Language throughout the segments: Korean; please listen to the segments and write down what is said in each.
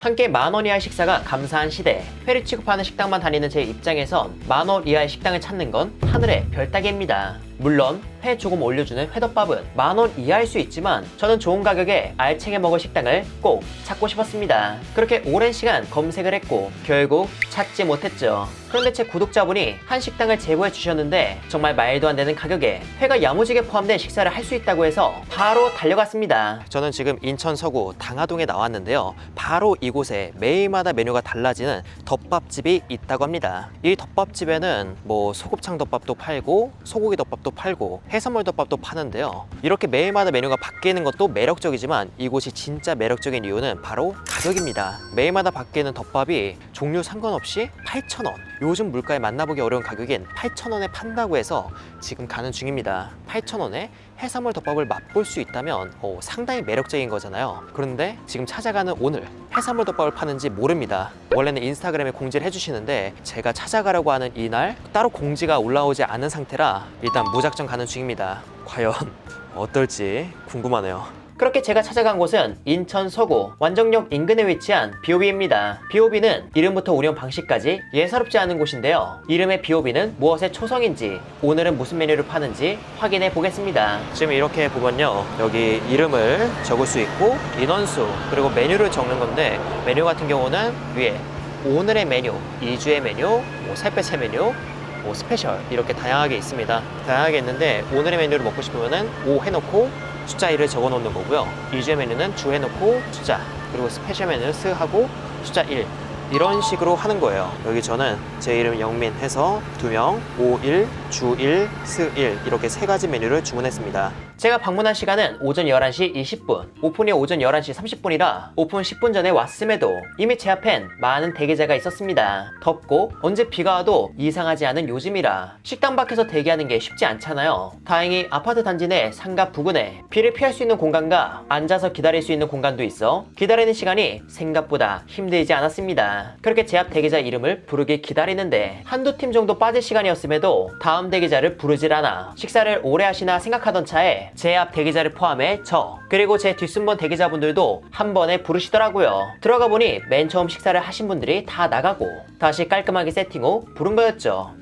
한 끼 10,000원 이하의 식사가 감사한 시대. 회를 취급하는 식당만 다니는 제 입장에선 10,000원 이하의 식당을 찾는 건 하늘의 별 따기입니다. 물론 회 조금 올려주는 회덮밥은 10,000원 이하일 수 있지만 저는 좋은 가격에 알차게 먹을 식당을 꼭 찾고 싶었습니다. 그렇게 오랜 시간 검색을 했고 결국 찾지 못했죠. 그런데 제 구독자분이 한 식당을 제보해 주셨는데 정말 말도 안 되는 가격에 회가 야무지게 포함된 식사를 할 수 있다고 해서 바로 달려갔습니다. 저는 지금 인천 서구 당하동에 나왔는데요. 바로 이곳에 매일마다 메뉴가 달라지는 덮밥집이 있다고 합니다. 이 덮밥집에는 뭐 소곱창 덮밥도 팔고 소고기 덮밥도 팔고 해산물 덮밥도 파는데요. 이렇게 매일마다 메뉴가 바뀌는 것도 매력적이지만 이곳이 진짜 매력적인 이유는 바로 가격입니다. 매일마다 바뀌는 덮밥이 종류 상관없이 8,000원. 요즘 물가에 만나보기 어려운 가격인 8,000원에 판다고 해서 지금 가는 중입니다. 8,000원에 해산물 덮밥을 맛볼 수 있다면 상당히 매력적인 거잖아요. 그런데 지금 찾아가는 오늘 해산물 덮밥을 파는지 모릅니다. 원래는 인스타그램에 공지를 해주시는데 제가 찾아가려고 하는 이날 따로 공지가 올라오지 않은 상태라 일단 무작정 가는 중입니다. 과연 어떨지 궁금하네요. 그렇게 제가 찾아간 곳은 인천 서구 완정역 인근에 위치한 비오비입니다. 비오비는 이름부터 운영 방식까지 예사롭지 않은 곳인데요. 이름의 비오비는 무엇의 초성인지 오늘은 무슨 메뉴를 파는지 확인해 보겠습니다. 지금 이렇게 보면요, 여기 이름을 적을 수 있고 인원수 그리고 메뉴를 적는 건데, 메뉴 같은 경우는 위에 오늘의 메뉴, 2주의 메뉴, 살빼새 메뉴, 스페셜 이렇게 다양하게 있습니다. 다양하게 있는데 오늘의 메뉴를 먹고 싶으면은 5 해놓고 숫자 1을 적어 놓는 거고요. 2주의 메뉴는 주 해놓고 숫자, 그리고 스페셜 메뉴는 스 하고 숫자 1, 이런 식으로 하는 거예요. 여기 저는 제 이름 영민 해서 2명 5, 1, 주 1, 스 1 이렇게 3가지 메뉴를 주문했습니다. 제가 방문한 시간은 오전 11시 20분, 오픈이 오전 11시 30분이라 오픈 10분 전에 왔음에도 이미 제 앞엔 많은 대기자가 있었습니다. 덥고 언제 비가 와도 이상하지 않은 요즘이라 식당 밖에서 대기하는 게 쉽지 않잖아요. 다행히 아파트 단지 내 상가 부근에 비를 피할 수 있는 공간과 앉아서 기다릴 수 있는 공간도 있어 기다리는 시간이 생각보다 힘들지 않았습니다. 그렇게 제 앞 대기자 이름을 부르길 기다리는데 한두 팀 정도 빠질 시간이었음에도 다음 대기자를 부르질 않아 식사를 오래 하시나 생각하던 차에 제 앞 대기자를 포함해 저 그리고 제 뒷순번 대기자분들도 한 번에 부르시더라고요. 들어가 보니 맨 처음 식사를 하신 분들이 다 나가고 다시 깔끔하게 세팅 후 부른 거였죠.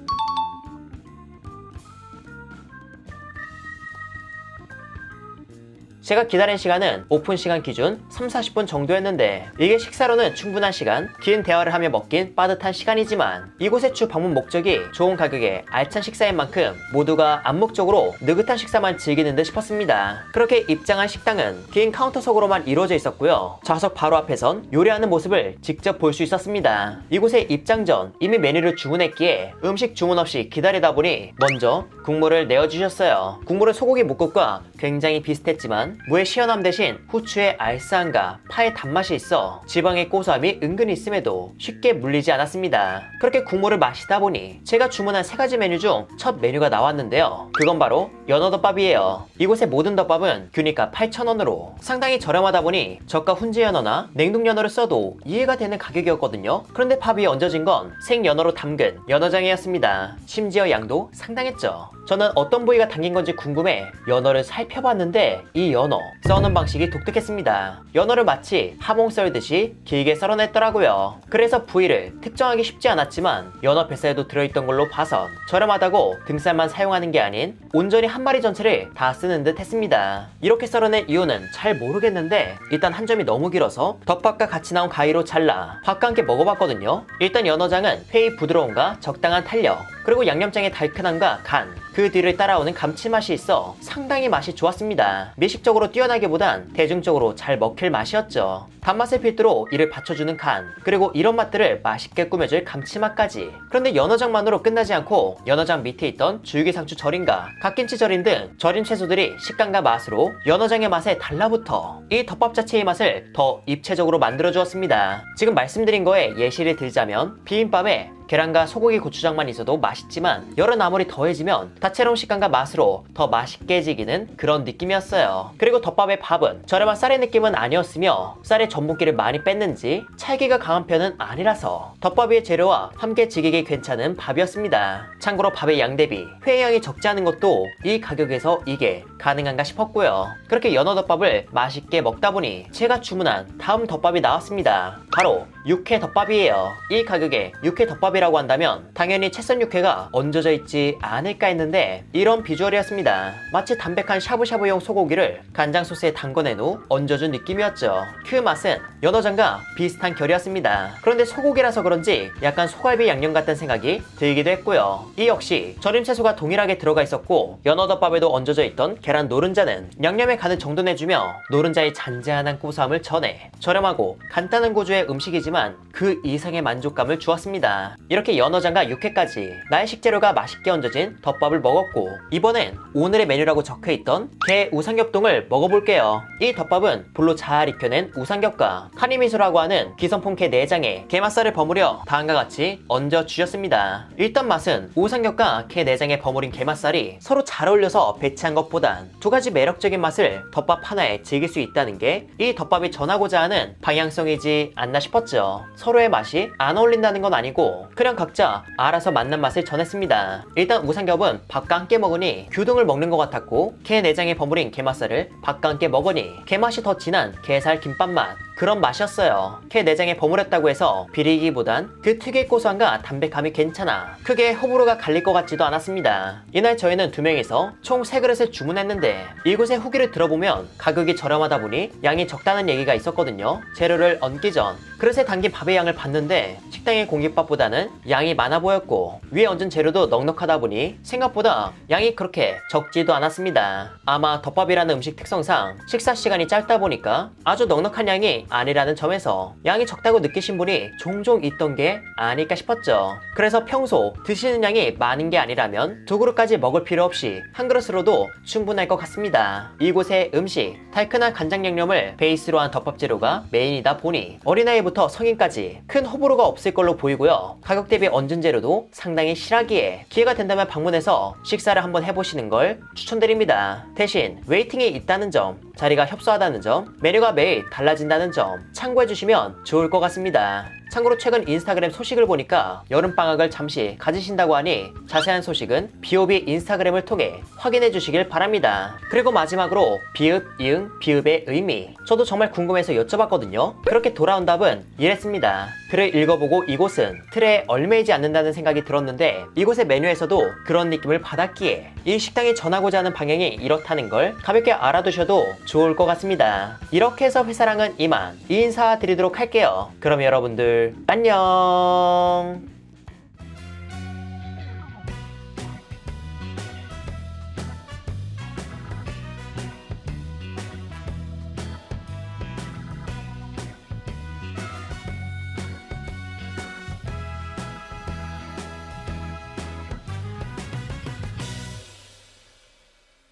제가 기다린 시간은 오픈 시간 기준 3-40분 정도였는데 이게 식사로는 충분한 시간, 긴 대화를 하며 먹긴 빠듯한 시간이지만 이곳의 주 방문 목적이 좋은 가격에 알찬 식사인 만큼 모두가 암묵적으로 느긋한 식사만 즐기는 듯 싶었습니다. 그렇게 입장한 식당은 긴 카운터석으로만 이루어져 있었고요. 좌석 바로 앞에선 요리하는 모습을 직접 볼 수 있었습니다. 이곳에 입장 전 이미 메뉴를 주문했기에 음식 주문 없이 기다리다 보니 먼저 국물을 내어주셨어요. 국물은 소고기 묵국과 굉장히 비슷했지만 무의 시원함 대신 후추의 알싸함과 파의 단맛이 있어 지방의 고소함이 은근히 있음에도 쉽게 물리지 않았습니다. 그렇게 국물을 마시다 보니 제가 주문한 3가지 메뉴 중 첫 메뉴가 나왔는데요. 그건 바로 연어덮밥이에요. 이곳의 모든 덮밥은 균일가 8,000원으로 상당히 저렴하다 보니 저가 훈제 연어나 냉동 연어를 써도 이해가 되는 가격이었거든요. 그런데 밥 위에 얹어진 건 생연어로 담근 연어장이었습니다. 심지어 양도 상당했죠. 저는 어떤 부위가 담긴 건지 궁금해 연어를 살펴봤는데 이 연어 써는 방식이 독특했습니다. 연어를 마치 하몽 썰듯이 길게 썰어냈더라고요. 그래서 부위를 특정하기 쉽지 않았지만 연어 뱃살도 들어있던 걸로 봐선 저렴하다고 등살만 사용하는 게 아닌 온전히 한 마리 전체를 다 쓰는 듯 했습니다. 이렇게 썰어낸 이유는 잘 모르겠는데 일단 한 점이 너무 길어서 덮밥과 같이 나온 가위로 잘라 밥과 함께 먹어봤거든요. 일단 연어장은 회의 부드러움과 적당한 탄력, 그리고 양념장의 달큰함과 간, 그 뒤를 따라오는 감칠맛이 있어 상당히 맛이 좋았습니다. 미식적으로 뛰어나기보단 대중적으로 잘 먹힐 맛이었죠. 단맛의 필두로 이를 받쳐주는 간, 그리고 이런 맛들을 맛있게 꾸며줄 감칠맛까지. 그런데 연어장만으로 끝나지 않고 연어장 밑에 있던 줄기상추 절임과 갓김치 절임 등 절임 채소들이 식감과 맛으로 연어장의 맛에 달라붙어 이 덮밥 자체의 맛을 더 입체적으로 만들어주었습니다. 지금 말씀드린 거에 예시를 들자면 비빔밥에 계란과 소고기 고추장만 있어도 맛있지만 여러 나물이 더해지면 다채로운 식감과 맛으로 더 맛있게 지기는 그런 느낌이었어요. 그리고 덮밥의 밥은 저렴한 쌀의 느낌은 아니었으며 쌀의 전분기를 많이 뺐는지 찰기가 강한 편은 아니라서 덮밥 위의 재료와 함께 지기기 괜찮은 밥이었습니다. 참고로 밥의 양 대비 회의 양이 적지 않은 것도 이 가격에서 이게 가능한가 싶었고요. 그렇게 연어덮밥을 맛있게 먹다 보니 제가 주문한 다음 덮밥이 나왔습니다. 바로 육회 덮밥이에요. 이 가격에 육회 덮밥이라고 한다면 당연히 채썬 육회가 얹어져 있지 않을까 했는데 이런 비주얼이었습니다. 마치 담백한 샤브샤브용 소고기를 간장 소스에 담궈낸 후 얹어준 느낌이었죠. 그 맛은 연어장과 비슷한 결이었습니다. 그런데 소고기라서 그런지 약간 소갈비 양념 같은 생각이 들기도 했고요. 이 역시 절임 채소가 동일하게 들어가 있었고 연어덮밥에도 얹어져 있던 계란 노른자는 양념에 간을 정도 내주며 노른자의 잔잔한 고소함을 전해 저렴하고 간단한 고주의 음식이지만 그 이상의 만족감을 주었습니다. 이렇게 연어장과 육회까지 나의 식재료가 맛있게 얹어진 덮밥을 먹었고 이번엔 오늘의 메뉴라고 적혀있던 게 우삼겹동을 먹어볼게요. 이 덮밥은 불로 잘 익혀낸 우삼겹과 카니미소라고 하는 기성품 게 내장에 게맛살을 버무려 다음과 같이 얹어 주셨습니다. 일단 맛은 우삼겹과 게 내장에 버무린 게맛살이 서로 잘 어울려서 배치한 것보단 두 가지 매력적인 맛을 덮밥 하나에 즐길 수 있다는 게 이 덮밥이 전하고자 하는 방향성이지 않나 싶었죠. 서로의 맛이 안 어울린다는 건 아니고 그냥 각자 알아서 맞는 맛을 전했습니다. 일단 우삼겹은 밥과 함께 먹으니 규동을 먹는 것 같았고 게 내장에 버무린 게맛살을 밥과 함께 먹으니 게맛이 더 진한 게살 김밥 맛 그런 맛이었어요. 게 내장에 버무렸다고 해서 비리기보단 그 특유의 고소함과 담백함이 괜찮아 크게 호불호가 갈릴 것 같지도 않았습니다. 이날 저희는 2명이서 총 3그릇을 주문했는데 이곳의 후기를 들어보면 가격이 저렴하다 보니 양이 적다는 얘기가 있었거든요. 재료를 얹기 전 그릇에 담긴 밥의 양을 봤는데 식당의 공깃밥보다는 양이 많아 보였고 위에 얹은 재료도 넉넉하다 보니 생각보다 양이 그렇게 적지도 않았습니다. 아마 덮밥이라는 음식 특성상 식사 시간이 짧다 보니까 아주 넉넉한 양이 아니라는 점에서 양이 적다고 느끼신 분이 종종 있던 게 아닐까 싶었죠. 그래서 평소 드시는 양이 많은 게 아니라면 2그릇까지 먹을 필요 없이 한 그릇으로도 충분할 것 같습니다. 이곳의 음식 달큰한 간장 양념을 베이스로 한 덮밥 재료가 메인이다 보니 어린아이부터 성인까지 큰 호불호가 없을 걸로 보이고요. 가격 대비 얹은 재료도 상당히 실하기에 기회가 된다면 방문해서 식사를 한번 해보시는 걸 추천드립니다. 대신 웨이팅이 있다는 점, 자리가 협소하다는 점, 메뉴가 매일 달라진다는 점 참고해주시면 좋을 것 같습니다. 참고로 최근 인스타그램 소식을 보니까 여름방학을 잠시 가지신다고 하니 자세한 소식은 비오비 인스타그램을 통해 확인해 주시길 바랍니다. 그리고 마지막으로 비읍, 이응, 비읍의 의미 저도 정말 궁금해서 여쭤봤거든요. 그렇게 돌아온 답은 이랬습니다. 글을 읽어보고 이곳은 틀에 얽매이지 않는다는 생각이 들었는데 이곳의 메뉴에서도 그런 느낌을 받았기에 이 식당이 전하고자 하는 방향이 이렇다는 걸 가볍게 알아두셔도 좋을 것 같습니다. 이렇게 해서 회사랑은 이만 인사드리도록 할게요. 그럼 여러분들 안녕.